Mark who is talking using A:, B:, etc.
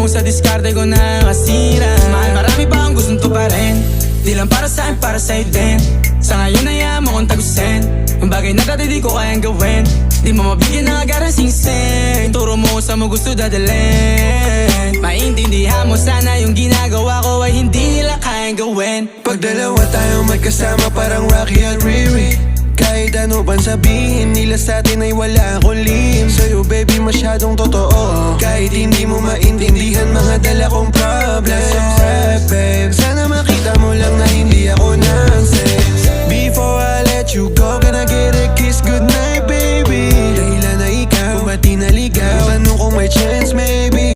A: mo sa diskarte ko na kasira. Mahal, marami pa ang gustong tuparin. Di lang para sa'kin, para sa'yo din. Sa ngayon ayaw mo kong tagusin yung bagay na dati di ko kayang gawin. Di mo mabigyan ng agarang singsing. Turo mo sa mo gusto dadalhin. Maintindihan mo sana yung ginagawa ko ay hindi nila kayang gawin.
B: Pag dalawa tayo magkasama parang Rocky at Riri. Kahit ano bang sabihin nila sa'tin ay wala akong lihim. Sa'yo baby masyadong totoo. Kahit hindi mo maintindihan mga dala kong problems. Babe, sana makita mo lang na hindi ako